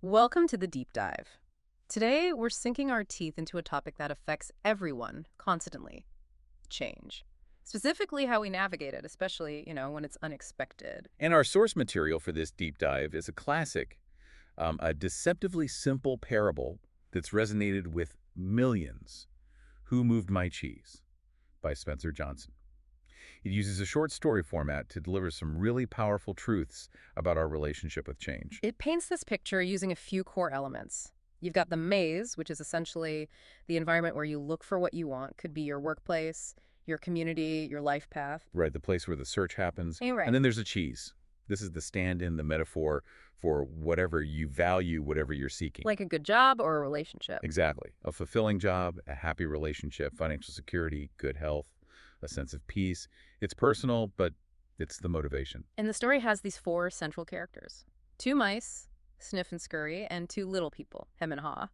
Welcome to the deep dive. Today, we're sinking our teeth into a topic that affects everyone constantly: change. Specifically, how we navigate it, especially, when it's unexpected. And our source material for this deep dive is a classic, a deceptively simple parable that's resonated with millions. Who Moved My Cheese by Spencer Johnson. It uses a short story format to deliver some really powerful truths about our relationship with change. It paints this picture using a few core elements. You've got the maze, which is essentially the environment where you look for what you want. Could be your workplace, your community, your life path. Right, the place where the search happens. Hey, right. And then there's a cheese. This is the stand-in, the metaphor for whatever you value, whatever you're seeking. Like a good job or a relationship. Exactly. A fulfilling job, a happy relationship, financial security, good health, a sense of peace. It's personal, but it's the motivation. And the story has these four central characters: two mice, Sniff and Scurry, and two little people, Hem and Haw.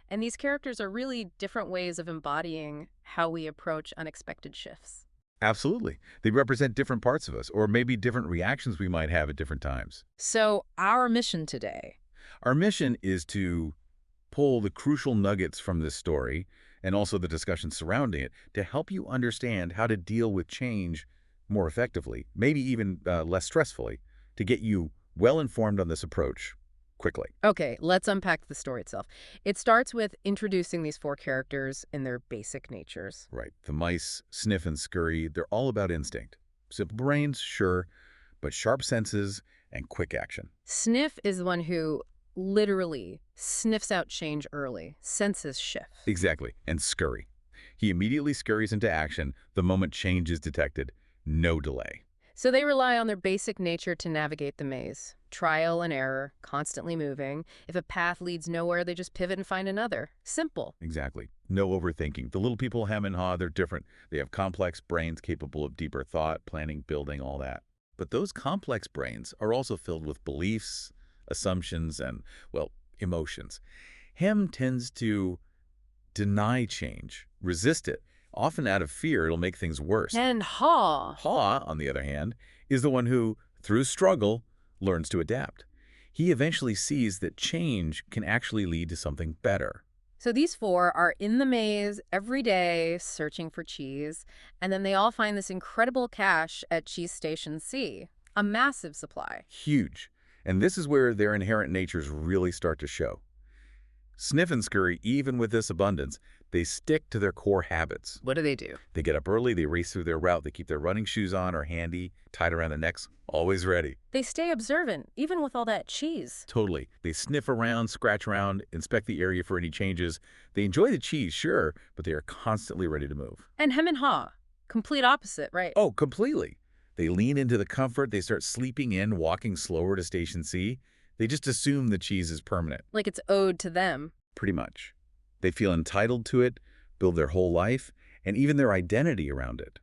And these characters are really different ways of embodying how we approach unexpected shifts. Absolutely. They represent different parts of us, or maybe different reactions we might have at different times. So, our mission today. Our mission is to pull the crucial nuggets from this story and also the discussion surrounding it to help you understand how to deal with change more effectively, maybe even less stressfully, to get you well-informed on this approach quickly. Okay, let's unpack the story itself. It starts with introducing these four characters in their basic natures. Right. The mice, Sniff and Scurry, they're all about instinct. Simple brains, sure, but sharp senses and quick action. Sniff is the one who literally sniffs out change early, senses shift. Exactly. And Scurry. He immediately scurries into action the moment change is detected. No delay. So they rely on their basic nature to navigate the maze. Trial and error, constantly moving. If a path leads nowhere, they just pivot and find another. Simple. Exactly. No overthinking. The little people, Hem and Haw, they're different. They have complex brains capable of deeper thought, planning, building, all that. But those complex brains are also filled with beliefs, assumptions, and, well, emotions. Hem tends to deny change, resist it. Often out of fear, it'll make things worse. And Haw. Haw, on the other hand, is the one who, through struggle, learns to adapt. He eventually sees that change can actually lead to something better. So these four are in the maze every day searching for cheese, and then they all find this incredible cache at Cheese Station C, a massive supply. Huge. And this is where their inherent natures really start to show. Sniff and Scurry, even with this abundance, they stick to their core habits. What do? They get up early, they race through their route, they keep their running shoes on or handy, tied around their necks, always ready. They stay observant, even with all that cheese. Totally. They sniff around, scratch around, inspect the area for any changes. They enjoy the cheese, sure, but they are constantly ready to move. And Hem and Haw, complete opposite, right? Oh, completely. They lean into the comfort, they start sleeping in, walking slower to Station C. They just assume the cheese is permanent. Like it's owed to them. Pretty much. They feel entitled to it, build their whole life, and even their identity around it.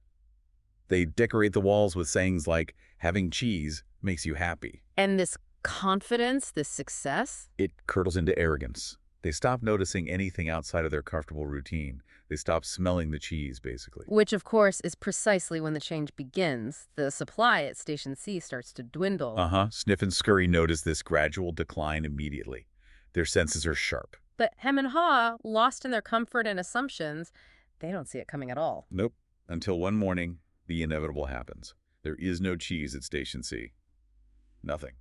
They decorate the walls with sayings like, having cheese makes you happy. And this confidence, this success, It curdles into arrogance. They stop noticing anything outside of their comfortable routine. They stop smelling the cheese, basically. which of course is precisely when the change begins. The supply at Station C starts to dwindle. Sniff and Scurry notice this gradual decline immediately. Their senses are sharp. But Hem and Haw, lost in their comfort and assumptions, they don't see it coming at all. Nope. Until one morning, the inevitable happens. There is no cheese at Station C. Nothing.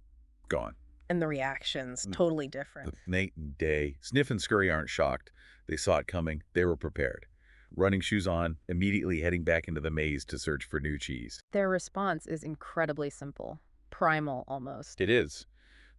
Gone. And the reactions, totally different. Night and day. Sniff and Scurry aren't shocked. They saw it coming. They were prepared. Running shoes on, immediately heading back into the maze to search for new cheese. Their response is incredibly simple, primal almost. It is.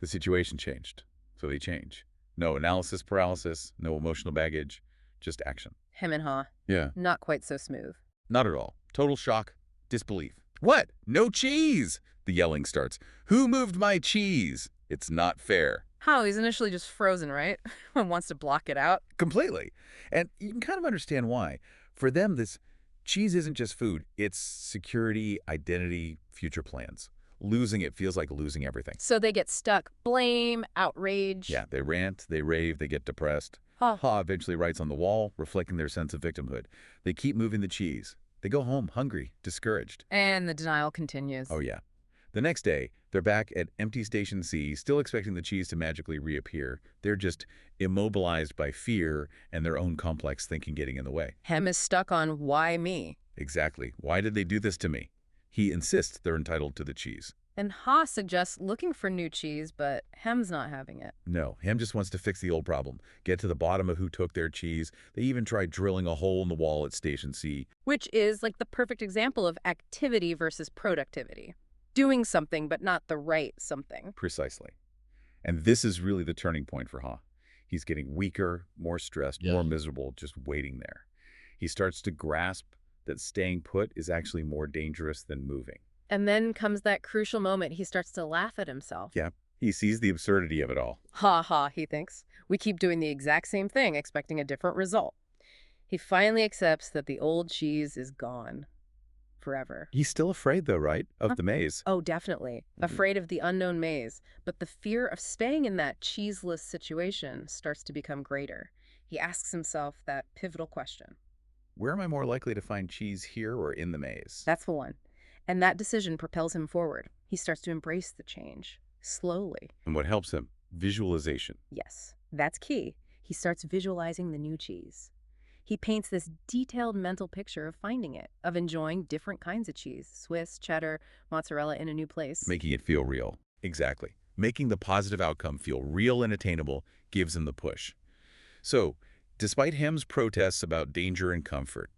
The situation changed. So they change. No analysis paralysis, no emotional baggage, just action. Hem and Haw, Yeah. not quite so smooth. Not at all. Total shock, disbelief. What? No cheese! The yelling starts. Who moved my cheese? It's not fair. How, he's initially just frozen, right? And wants to block it out. Completely. And you can kind of understand why. For them, this cheese isn't just food. It's security, identity, future plans. Losing it feels like losing everything. So they get stuck. Blame, outrage. Yeah, they rant, they rave, they get depressed. Haw. Haw eventually writes on the wall, reflecting their sense of victimhood. They keep moving the cheese. They go home hungry, discouraged. And the denial continues. Oh, yeah. The next day, they're back at empty Station C, still expecting the cheese to magically reappear. They're just immobilized by fear and their own complex thinking getting in the way. Hem is stuck on why me. Exactly. Why did they do this to me? He insists they're entitled to the cheese. And Ha suggests looking for new cheese, but Hem's not having it. No, Hem just wants to fix the old problem, get to the bottom of who took their cheese. They even tried drilling a hole in the wall at Station C. Which is like the perfect example of activity versus productivity. Doing something, but not the right something. Precisely. And this is really the turning point for Ha. He's getting weaker, more stressed, more miserable, just waiting there. He starts to grasp that staying put is actually more dangerous than moving. And then comes that crucial moment. He starts to laugh at himself. Yeah, he sees the absurdity of it all. Ha ha, he thinks. We keep doing the exact same thing, expecting a different result. He finally accepts that the old cheese is gone. Forever. He's still afraid, though, right? Of the maze. Oh, definitely. Afraid of the unknown maze. But the fear of staying in that cheeseless situation starts to become greater. He asks himself that pivotal question. Where am I more likely to find cheese, here or in the maze? That's the one. And that decision propels him forward. He starts to embrace the change, slowly. And what helps him? Visualization. Yes, that's key. He starts visualizing the new cheese. He paints this detailed mental picture of finding it, of enjoying different kinds of cheese, Swiss, cheddar, mozzarella in a new place. Making it feel real. Exactly. Making the positive outcome feel real and attainable gives him the push. So, despite Hem's protests about danger and comfort,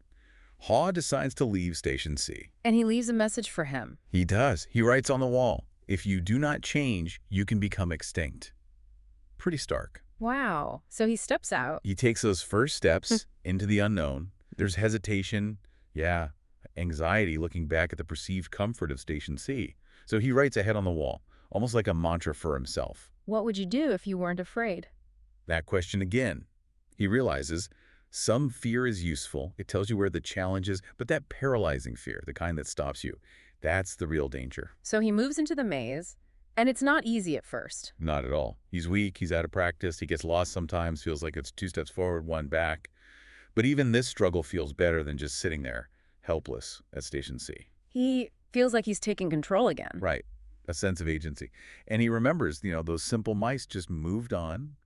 Ha decides to leave Station C. And he leaves a message for him. He does. He writes on the wall, "If you do not change, you can become extinct." Pretty stark. Wow. So he steps out. He takes those first steps into the unknown. There's hesitation, anxiety looking back at the perceived comfort of Station C. So he writes ahead on the wall, almost like a mantra for himself. What would you do if you weren't afraid? That question again. He realizes some fear is useful. It tells you where the challenge is, but that paralyzing fear, the kind that stops you, that's the real danger. So he moves into the maze, and it's not easy at first. Not at all. He's weak, he's out of practice, he gets lost sometimes, feels like it's 2 steps forward, 1 back. But even this struggle feels better than just sitting there, helpless at Station C. He feels like he's taking control again. Right. A sense of agency. And he remembers, those simple mice just moved on,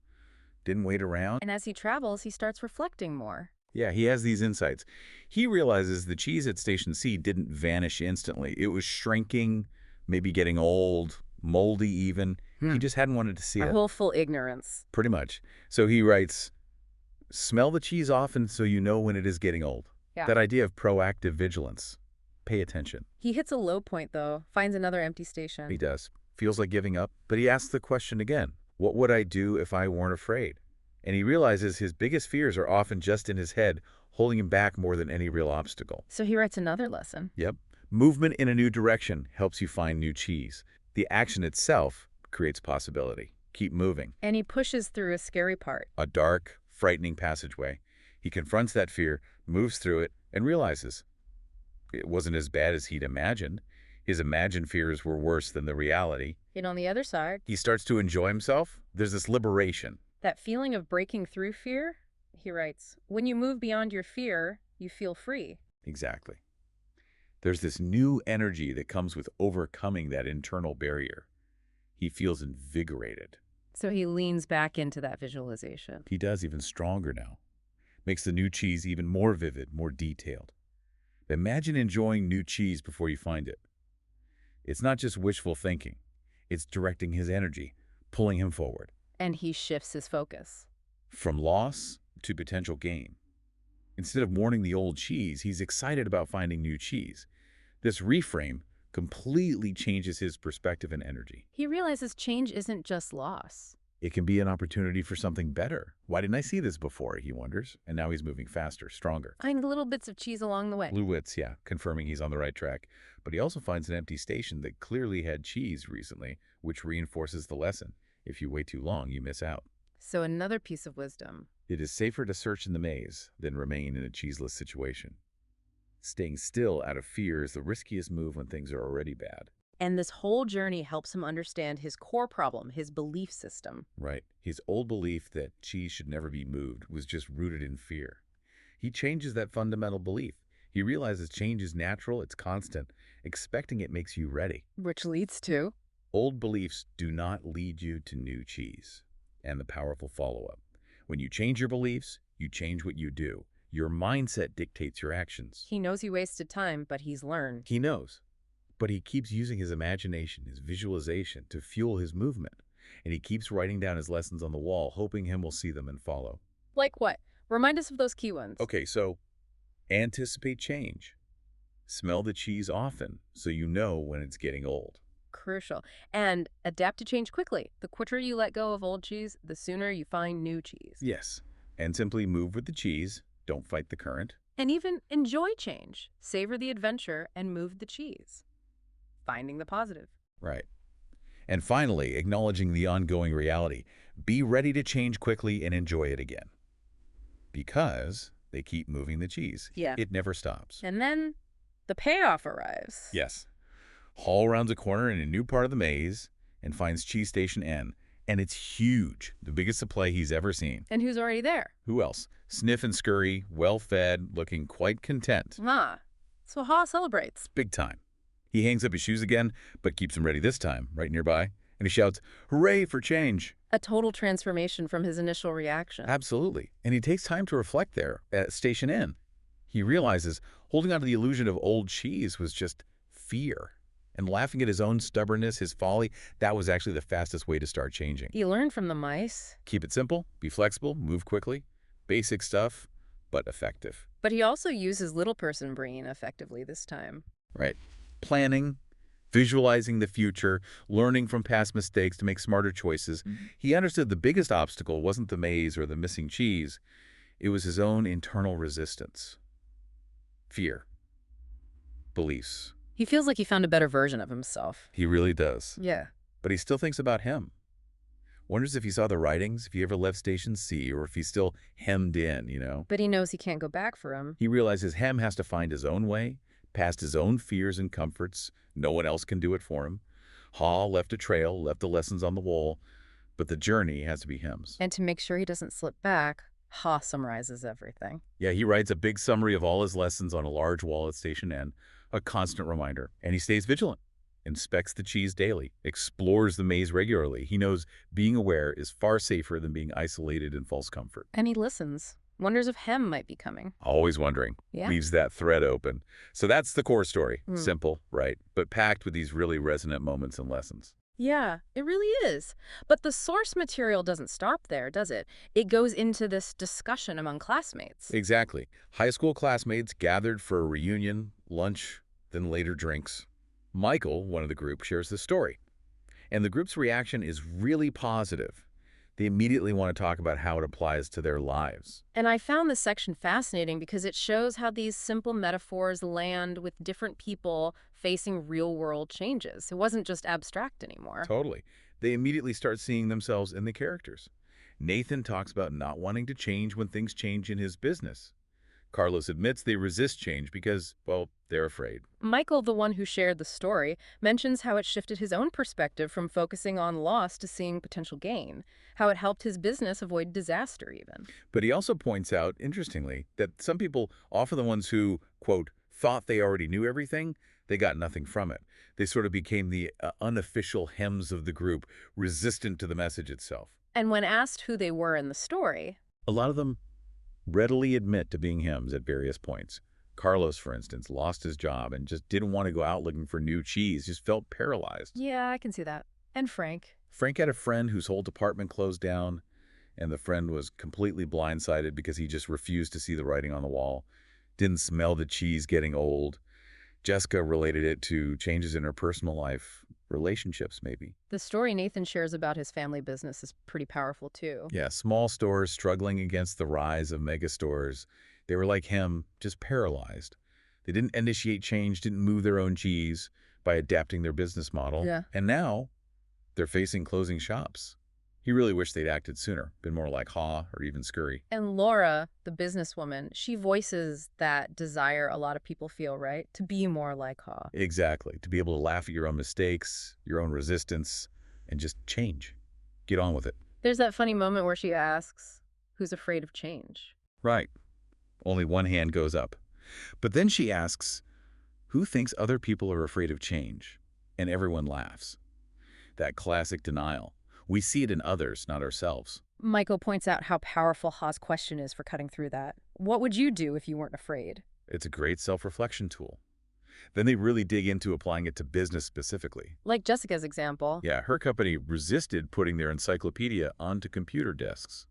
didn't wait around. And as he travels, he starts reflecting more. Yeah, he has these insights. He realizes the cheese at Station C didn't vanish instantly. It was shrinking, maybe getting old, moldy even. He just hadn't wanted to see A it. willful ignorance. Pretty much. So he writes, smell the cheese often so you know when it is getting old. Yeah. That idea of proactive vigilance. Pay attention. He hits a low point, though, finds another empty station. He does. Feels like giving up, but he asks the question again. What would I do if I weren't afraid? And he realizes his biggest fears are often just in his head, holding him back more than any real obstacle. So he writes another lesson. Yep. Movement in a new direction helps you find new cheese. The action itself creates possibility. Keep moving. And he pushes through a scary part. A dark, frightening passageway. He confronts that fear, moves through it, and realizes it wasn't as bad as he'd imagined. His imagined fears were worse than the reality. And on the other side, He starts to enjoy himself. There's this liberation. that feeling of breaking through fear, he writes, when you move beyond your fear, you feel free. Exactly. There's this new energy that comes with overcoming that internal barrier. He feels invigorated. So he leans back into that visualization. He does even stronger now. Makes the new cheese even more vivid, more detailed. Imagine enjoying new cheese before you find it. It's not just wishful thinking. It's directing his energy, pulling him forward. And he shifts his focus. From loss to potential gain. Instead of mourning the old cheese, he's excited about finding new cheese. This reframe completely changes his perspective and energy. He realizes change isn't just loss. It can be an opportunity for something better. Why didn't I see this before, he wonders. And now he's moving faster, stronger. Finding little bits of cheese along the way. Blue wits, confirming he's on the right track. But he also finds an empty station that clearly had cheese recently, which reinforces the lesson. If you wait too long, you miss out. So another piece of wisdom. It is safer to search in the maze than remain in a cheeseless situation. Staying still out of fear is the riskiest move when things are already bad. And this whole journey helps him understand his core problem, his belief system. Right. His old belief that cheese should never be moved was just rooted in fear. He changes that fundamental belief. He realizes change is natural, it's constant. Expecting it makes you ready. Which leads to... Old beliefs do not lead you to new cheese. And the powerful follow-up. When you change your beliefs, you change what you do. Your mindset dictates your actions. He knows he wasted time, but he's learned. He knows, but he keeps using his imagination, his visualization, to fuel his movement. And he keeps writing down his lessons on the wall, hoping him will see them and follow. Like what? Remind us of those key ones. Okay, so anticipate change. Smell the cheese often so you know when it's getting old. Crucial. And adapt to change quickly. The quicker you let go of old cheese, the sooner you find new cheese. Yes, and simply move with the cheese. Don't fight the current. And even enjoy change. Savor the adventure and move the cheese. Finding the positive. Right. And finally, acknowledging the ongoing reality. Be ready to change quickly and enjoy it again. Because they keep moving the cheese. Yeah. It never stops. And then the payoff arrives. Yes. Hall rounds a corner in a new part of the maze and finds Cheese Station N. And it's huge, the biggest supply he's ever seen. And who's already there? Who else? Sniff and Scurry, well-fed, looking quite content. Ah, so Ha celebrates. Big time. He hangs up his shoes again, but keeps them ready this time, right nearby. And he shouts, "Hooray for change!" A total transformation from his initial reaction. Absolutely. And he takes time to reflect there at Station N. He realizes holding on to the illusion of old cheese was just fear. And laughing at his own stubbornness, his folly, that was actually the fastest way to start changing. He learned from the mice. Keep it simple, be flexible, move quickly. Basic stuff, but effective. But he also used his little person brain effectively this time. Right. Planning, visualizing the future, learning from past mistakes to make smarter choices. He understood the biggest obstacle wasn't the maze or the missing cheese. It was his own internal resistance. Fear. Beliefs. He feels like he found a better version of himself. He really does. Yeah. But he still thinks about him. Wonders if he saw the writings, if he ever left Station C, or if he's still hemmed in, you know? But he knows he can't go back for him. He realizes Hem has to find his own way, past his own fears and comforts. No one else can do it for him. Ha left a trail, left the lessons on the wall, but the journey has to be Hem's. And to make sure he doesn't slip back, Ha summarizes everything. Yeah, he writes a big summary of all his lessons on a large wall at Station N, a constant reminder. And he stays vigilant, inspects the cheese daily, explores the maze regularly. He knows being aware is far safer than being isolated in false comfort. And he listens. Wonders if Hem might be coming. Always wondering. Yeah. Leaves that thread open. So that's the core story. Simple, right? But packed with these really resonant moments and lessons. Yeah, it really is. But the source material doesn't stop there, does it? It goes into this discussion among classmates. Exactly. High school classmates gathered for a reunion, lunch, then later drinks. Michael, one of the group, shares the story. And the group's reaction is really positive. They immediately want to talk about how it applies to their lives. And I found this section fascinating because it shows how these simple metaphors land with different people facing real-world changes. It wasn't just abstract anymore. Totally. They immediately start seeing themselves in the characters. Nathan talks about not wanting to change when things change in his business. Carlos admits they resist change because, well, they're afraid. Michael, the one who shared the story, mentions how it shifted his own perspective from focusing on loss to seeing potential gain, how it helped his business avoid disaster even. But he also points out, interestingly, that some people, often the ones who, quote, thought they already knew everything, they got nothing from it. They sort of became the unofficial Hems of the group, resistant to the message itself. And when asked who they were in the story, a lot of them readily admit to being Hems at various points. Carlos, for instance, lost his job and just didn't want to go out looking for new cheese, just felt paralyzed. Yeah, I can see that. And Frank. Frank had a friend whose whole department closed down, and the friend was completely blindsided because he just refused to see the writing on the wall, didn't smell the cheese getting old. Jessica related it to changes in her personal life, relationships maybe. The story Nathan shares about his family business is pretty powerful too. Yeah, small stores struggling against the rise of mega stores. They were like him, just paralyzed. They didn't initiate change, didn't move their own cheese by adapting their business model. Yeah. And now they're facing closing shops. He really wished they'd acted sooner, been more like Ha or even Scurry. And Laura, the businesswoman, she voices that desire a lot of people feel, right? To be more like Ha. Exactly. To be able to laugh at your own mistakes, your own resistance, and just change. Get on with it. There's that funny moment where she asks, who's afraid of change? Right. Only one hand goes up. But then she asks, who thinks other people are afraid of change? And everyone laughs. That classic denial. We see it in others, not ourselves. Michael points out how powerful Ha's question is for cutting through that. What would you do if you weren't afraid? It's a great self-reflection tool. Then they really dig into applying it to business specifically. Like Jessica's example. Yeah, her company resisted putting their encyclopedia onto computer desks.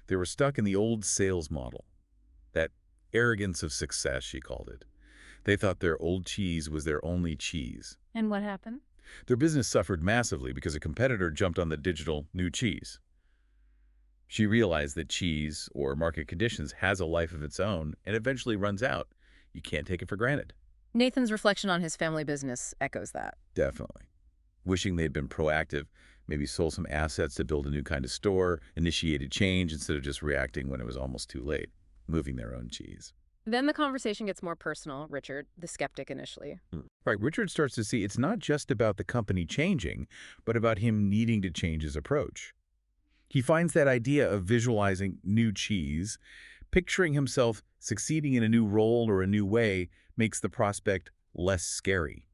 They were stuck in the old sales model. That arrogance of success, she called it. They thought their old cheese was their only cheese. And what happened? Their business suffered massively because a competitor jumped on the digital new cheese. She realized that cheese, or market conditions, has a life of its own and eventually runs out. You can't take it for granted. Nathan's reflection on his family business echoes that. Definitely. Wishing they'd been proactive, maybe sold some assets to build a new kind of store, initiated change instead of just reacting when it was almost too late, moving their own cheese. Then the conversation gets more personal. Richard, the skeptic initially. Right, Richard starts to see it's not just about the company changing, but about him needing to change his approach. He finds that idea of visualizing new cheese, picturing himself succeeding in a new role or a new way, makes the prospect less scary.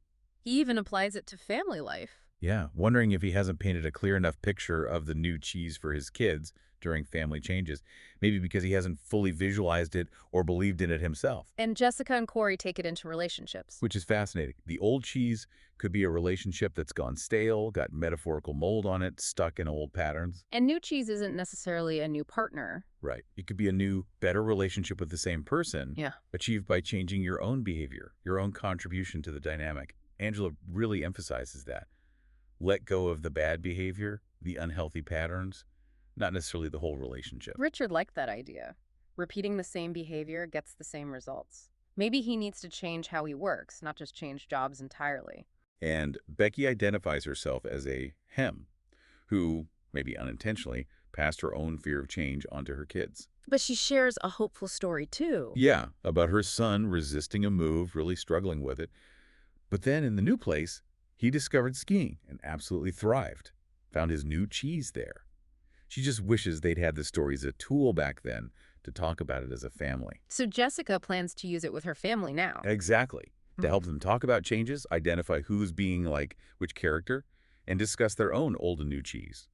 He even applies it to family life. Yeah, wondering if he hasn't painted a clear enough picture of the new cheese for his kids during family changes, maybe because he hasn't fully visualized it or believed in it himself. And Jessica and Corey take it into relationships. Which is fascinating. The old cheese could be a relationship that's gone stale, got metaphorical mold on it, stuck in old patterns. And new cheese isn't necessarily a new partner. Right. It could be a new, better relationship with the same person, Yeah. achieved by changing your own behavior, your own contribution to the dynamic. Angela really emphasizes that. Let go of the bad behavior, the unhealthy patterns, not necessarily the whole relationship. Richard liked that idea. Repeating the same behavior gets the same results. Maybe he needs to change how he works, not just change jobs entirely. And Becky identifies herself as a hem, who, maybe unintentionally, passed her own fear of change onto her kids. But she shares a hopeful story, too. Yeah, about her son resisting a move, really struggling with it. But then in the new place, he discovered skiing and absolutely thrived, found his new cheese there. She just wishes they'd had the story as a tool back then to talk about it as a family. So Jessica plans to use it with her family now. Exactly. To help them talk about changes, identify who's being like which character, and discuss their own old and new cheese.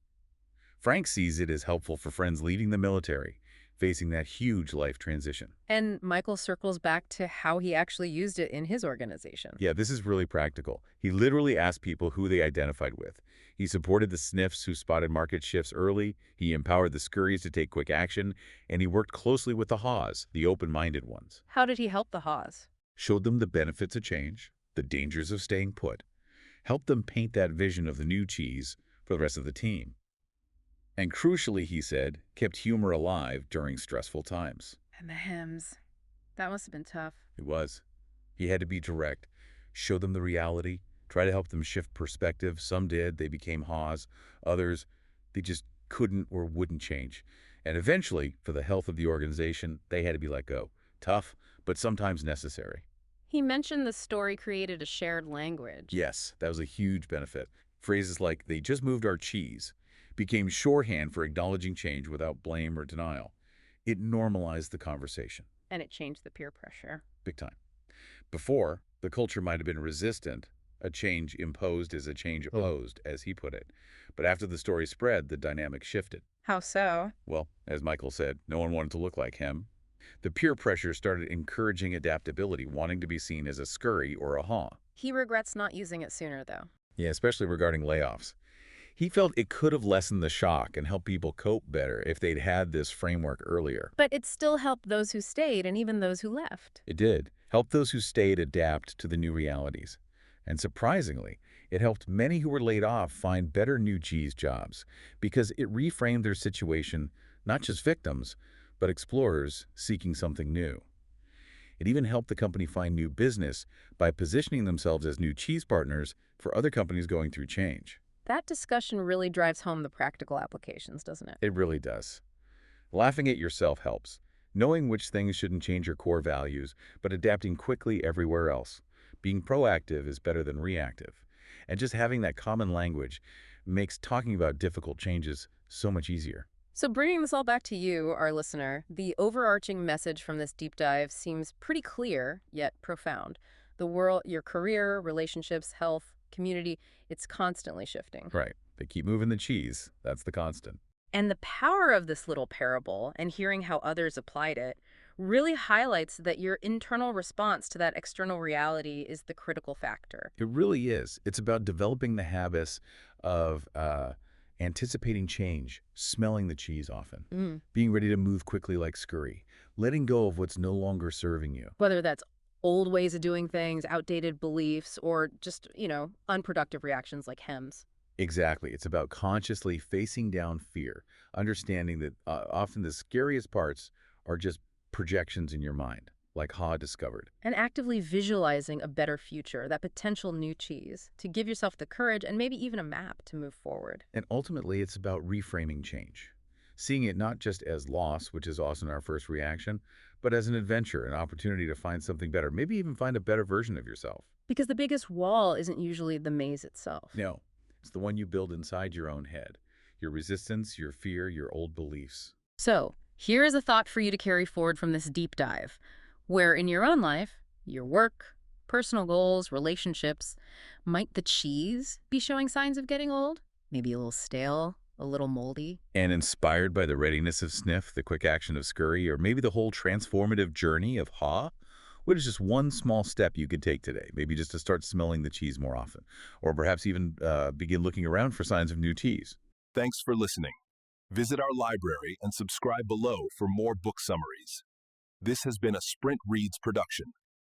Frank sees it as helpful for friends leaving the military, facing that huge life transition. And Michael circles back to how he actually used it in his organization. Yeah, this is really practical. He literally asked people who they identified with. He supported the sniffs who spotted market shifts early, he empowered the scurries to take quick action, and he worked closely with the haws, the open-minded ones. How did he help the Haws? Showed them the benefits of change, the dangers of staying put, helped them paint that vision of the new cheese for the rest of the team. And crucially, he said, kept humor alive during stressful times. And the Hems. That must have been tough. It was. He had to be direct, show them the reality, try to help them shift perspective. Some did, they became haws. Others, they just couldn't or wouldn't change. And eventually, for the health of the organization, they had to be let go. Tough, but sometimes necessary. He mentioned the story created a shared language. Yes, that was a huge benefit. Phrases like, they just moved our cheese, became shorthand for acknowledging change without blame or denial. It normalized the conversation. And it changed the peer pressure. Big time. Before, the culture might have been resistant. A change imposed is a change opposed, as he put it. But after the story spread, the dynamic shifted. How so? Well, as Michael said, no one wanted to look like him. The peer pressure started encouraging adaptability, wanting to be seen as a scurry or a haw. He regrets not using it sooner, though. Yeah, especially regarding layoffs. He felt it could have lessened the shock and helped people cope better if they'd had this framework earlier. But it still helped those who stayed and even those who left. It did. Helped those who stayed adapt to the new realities. And surprisingly, it helped many who were laid off find better new cheese jobs because it reframed their situation, not just victims, but explorers seeking something new. It even helped the company find new business by positioning themselves as new cheese partners for other companies going through change. That discussion really drives home the practical applications, doesn't it? It really does. Laughing at yourself helps. Knowing which things shouldn't change your core values, but adapting quickly everywhere else. Being proactive is better than reactive. And just having that common language makes talking about difficult changes so much easier. So, bringing this all back to you, our listener, the overarching message from this deep dive seems pretty clear, yet profound. The world, your career, relationships, health, community, it's constantly shifting. Right. They keep moving the cheese. That's the constant. And the power of this little parable and hearing how others applied it really highlights that your internal response to that external reality is the critical factor. It really is. It's about developing the habits of anticipating change, smelling the cheese often, Mm. being ready to move quickly like scurry, letting go of what's no longer serving you. Whether that's old ways of doing things, outdated beliefs, or just, unproductive reactions like hems. Exactly. It's about consciously facing down fear, understanding that often the scariest parts are just projections in your mind, like Ha discovered. And actively visualizing a better future, that potential new cheese, to give yourself the courage and maybe even a map to move forward. And ultimately, it's about reframing change, seeing it not just as loss, which is often our first reaction, but as an adventure, an opportunity to find something better, maybe even find a better version of yourself. Because the biggest wall isn't usually the maze itself. No, it's the one you build inside your own head, your resistance, your fear, your old beliefs. So, here is a thought for you to carry forward from this deep dive, where in your own life, your work, personal goals, relationships, might the cheese be showing signs of getting old? Maybe a little stale, a little moldy? And inspired by the readiness of Sniff, the quick action of Scurry, or maybe the whole transformative journey of Ha, what is just one small step you could take today? Maybe just to start smelling the cheese more often, or perhaps even begin looking around for signs of new teas. Thanks for listening. Visit our library and subscribe below for more book summaries. This has been a Sprint Reads production.